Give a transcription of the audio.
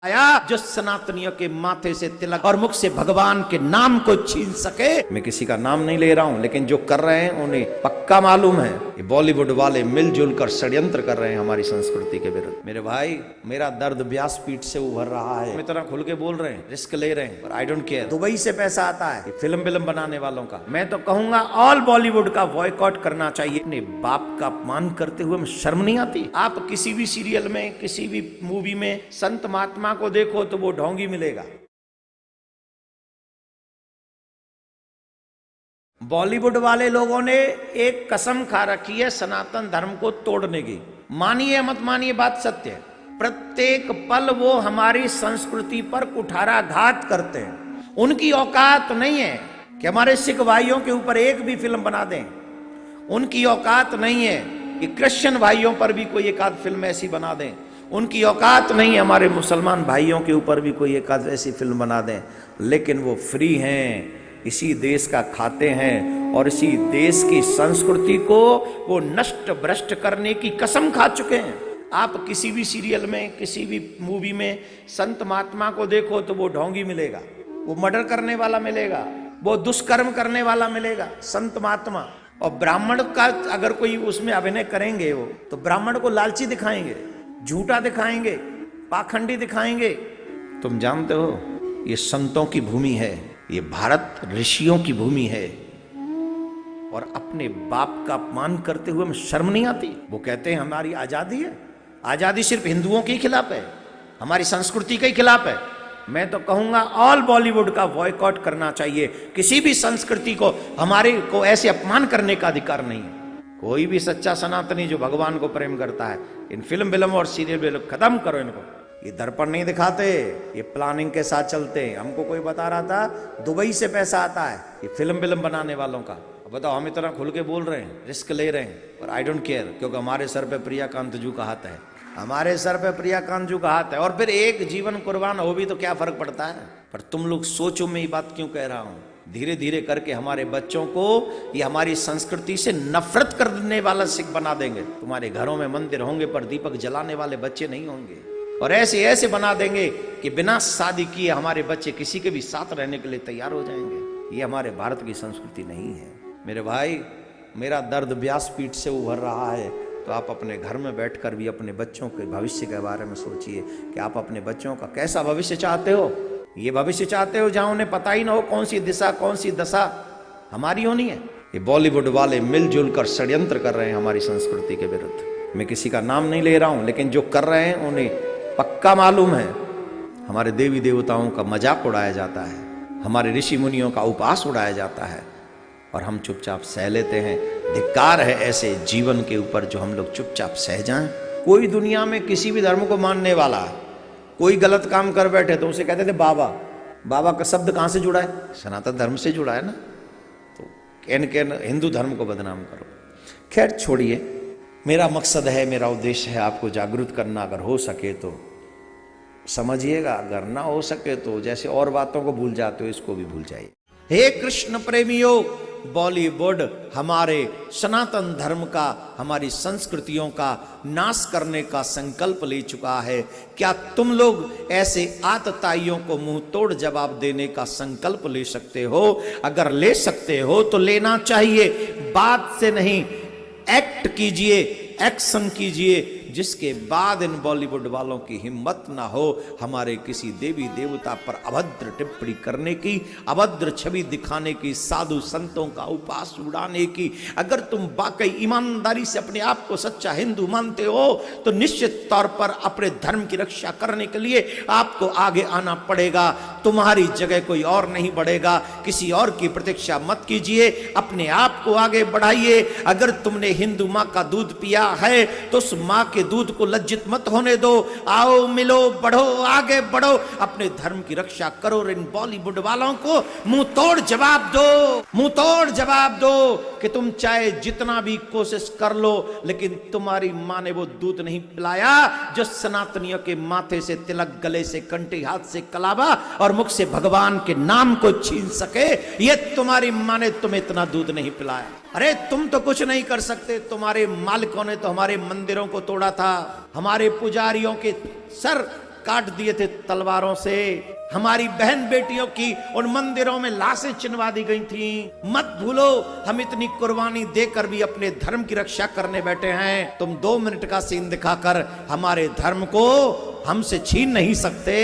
आया जो सनातनियों के माथे से तिलक और मुख से भगवान के नाम को छीन सके। मैं किसी का नाम नहीं ले रहा हूं, लेकिन जो कर रहे हैं उन्हें पक्का मालूम है ये बॉलीवुड वाले मिलजुल कर षड्यंत्र कर रहे हैं हमारी संस्कृति के विरुद्ध। मेरे भाई, मेरा दर्द व्यासपीठ से उभर रहा है, इतना खुल के बोल रहे हैं, रिस्क ले रहे हैं, पर आई डोंट केयर। दुबई से पैसा आता है फिल्म बनाने वालों का। मैं तो कहूंगा ऑल बॉलीवुड का बॉयकॉट करना चाहिए। अपने बाप का अपमान करते हुए में शर्म नहीं आती? आप किसी भी सीरियल में, किसी भी मूवी में संत महात्मा को देखो तो वो ढोंगी मिलेगा। बॉलीवुड वाले लोगों ने एक कसम खा रखी है सनातन धर्म को तोड़ने की। मानिए मत मानिए, बात सत्य है। प्रत्येक पल वो हमारी संस्कृति पर कुठाराघात करते हैं। उनकी औकात नहीं है कि हमारे सिख भाइयों के ऊपर एक भी फिल्म बना दें। उनकी औकात नहीं है कि क्रिश्चियन भाइयों पर भी कोई एक आध फिल्म ऐसी बना दें। उनकी औकात नहीं है हमारे मुसलमान भाइयों के ऊपर भी कोई एक आध ऐसी फिल्म बना दें। लेकिन वो फ्री हैं, इसी देश का खाते हैं और इसी देश की संस्कृति को वो नष्ट भ्रष्ट करने की कसम खा चुके हैं। आप किसी भी सीरियल में, किसी भी मूवी में संत महात्मा को देखो तो वो ढोंगी मिलेगा, वो मर्डर करने वाला मिलेगा, वो दुष्कर्म करने वाला मिलेगा, संत महात्मा। और ब्राह्मण का अगर कोई उसमें अभिनय करेंगे वो, तो ब्राह्मण को लालची दिखाएंगे, झूठा दिखाएंगे, पाखंडी दिखाएंगे। तुम जानते हो ये संतों की भूमि है, ये भारत ऋषियों की भूमि है। और अपने बाप का अपमान करते हुए में शर्म नहीं आती? वो कहते हैं हमारी आजादी है। आजादी सिर्फ हिंदुओं के खिलाफ है, हमारी संस्कृति के खिलाफ है। मैं तो कहूंगा ऑल बॉलीवुड का बॉयकॉट करना चाहिए। किसी भी संस्कृति को, हमारे को ऐसे अपमान करने का अधिकार नहीं है। कोई भी सच्चा सनातनी जो भगवान को प्रेम करता है, इन फिल्म और सीरियल खत्म करो इनको। ये दर्पण नहीं दिखाते, ये प्लानिंग के साथ चलते हैं। हमको कोई बता रहा था दुबई से पैसा आता है ये फिल्म बनाने वालों का। अब बताओ, हम इतना खुल के बोल रहे हैं, रिस्क ले रहे हैं, पर आई डोंट केयर, क्योंकि हमारे सर पे प्रियाकांत जू का हाथ है। हमारे सर पे प्रियाकांत जू का हाथ है। और फिर एक जीवन कुर्बान हो भी तो क्या फर्क पड़ता है? पर तुम लोग सोचो मैं ये बात क्यों कह रहा हूं। धीरे धीरे करके हमारे बच्चों को ये हमारी संस्कृति से नफरत करने वाला सिख बना देंगे। तुम्हारे घरों में मंदिर होंगे पर दीपक जलाने वाले बच्चे नहीं होंगे। और ऐसे ऐसे बना देंगे कि बिना शादी किए हमारे बच्चे किसी के भी साथ रहने के लिए तैयार हो जाएंगे। ये हमारे भारत की संस्कृति नहीं है। मेरे भाई, मेरा दर्द व्यासपीठ से उभर रहा है, तो आप अपने घर में बैठकर भी अपने बच्चों के भविष्य के बारे में सोचिए कि आप अपने बच्चों का कैसा भविष्य चाहते हो। ये भविष्य चाहते हो जहां उन्हें पता ही ना हो कौन सी दिशा, कौन सी दशा हमारी होनी है। ये बॉलीवुड वाले मिलजुल कर षड्यंत्र कर रहे हैं हमारी संस्कृति के विरुद्ध। मैं किसी का नाम नहीं ले रहा हूं, लेकिन जो कर रहे हैं उन्हें पक्का मालूम है हमारे देवी देवताओं का मजाक उड़ाया जाता है, हमारे ऋषि मुनियों का उपहास उड़ाया जाता है, और हम चुपचाप सह लेते हैं। धिक्कार है ऐसे जीवन के ऊपर जो हम लोग चुपचाप सह जाएं। कोई दुनिया में किसी भी धर्म को मानने वाला कोई गलत काम कर बैठे तो उसे कहते थे बाबा। बाबा का शब्द कहां से जुड़ा है? सनातन धर्म से जुड़ा है ना। तो हिंदू धर्म को बदनाम करो। खैर छोड़िए, मेरा मकसद है, मेरा उद्देश्य है आपको जागरूक करना। अगर हो सके तो समझिएगा, अगर ना हो सके तो जैसे और बातों को भूल जाते हो इसको भी भूल जाइए। हे कृष्ण प्रेमियों, बॉलीवुड हमारे सनातन धर्म का, हमारी संस्कृतियों का नाश करने का संकल्प ले चुका है। क्या तुम लोग ऐसे आतताइयों को मुंह तोड़ जवाब देने का संकल्प ले सकते हो? अगर ले सकते हो तो लेना चाहिए। बात से नहीं, एक्ट कीजिए, एक्शन कीजिए, जिसके बाद इन बॉलीवुड वालों की हिम्मत ना हो हमारे किसी देवी देवता पर अभद्र टिप्पणी करने की, अभद्र छवि दिखाने की, साधु संतों का उपहास उड़ाने की। अगर तुम वाकई ईमानदारी से अपने आप को सच्चा हिंदू मानते हो तो निश्चित तौर पर अपने धर्म की रक्षा करने के लिए आपको आगे आना पड़ेगा। तुम्हारी जगह कोई और नहीं बढ़ेगा। किसी और की प्रतीक्षा मत कीजिए, अपने आप को आगे बढ़ाइए। अगर तुमने हिंदू माँ का दूध पिया है तो उस माँ के दूध को लज्जित मत होने दो। आओ, मिलो, बढ़ो, आगे बढ़ो, अपने धर्म की रक्षा करो। इन बॉलीवुड वालों को मुंह तोड़ जवाब दो, मुंह तोड़ जवाब दो कि तुम चाहे जितना भी कोशिश कर लो, लेकिन तुम्हारी मां ने वो दूध नहीं पिलाया जो सनातनियों के माथे से तिलक, गले से कंठी, हाथ से कलावा और मुख से भगवान के नाम को छीन सके। ये तुम्हारी मां ने तुम्हें इतना दूध नहीं पिलाया। अरे तुम तो कुछ नहीं कर सकते। तुम्हारे मालिकों ने तो हमारे मंदिरों को तोड़ा था, हमारे पुजारियों के सर काट दिए थे तलवारों से, हमारी बहन बेटियों की उन मंदिरों में लाशें चिनवा दी गई थी। मत भूलो हम इतनी कुर्बानी देकर भी अपने धर्म की रक्षा करने बैठे हैं। तुम 2 मिनट का सीन दिखाकर हमारे धर्म को हमसे छीन नहीं सकते।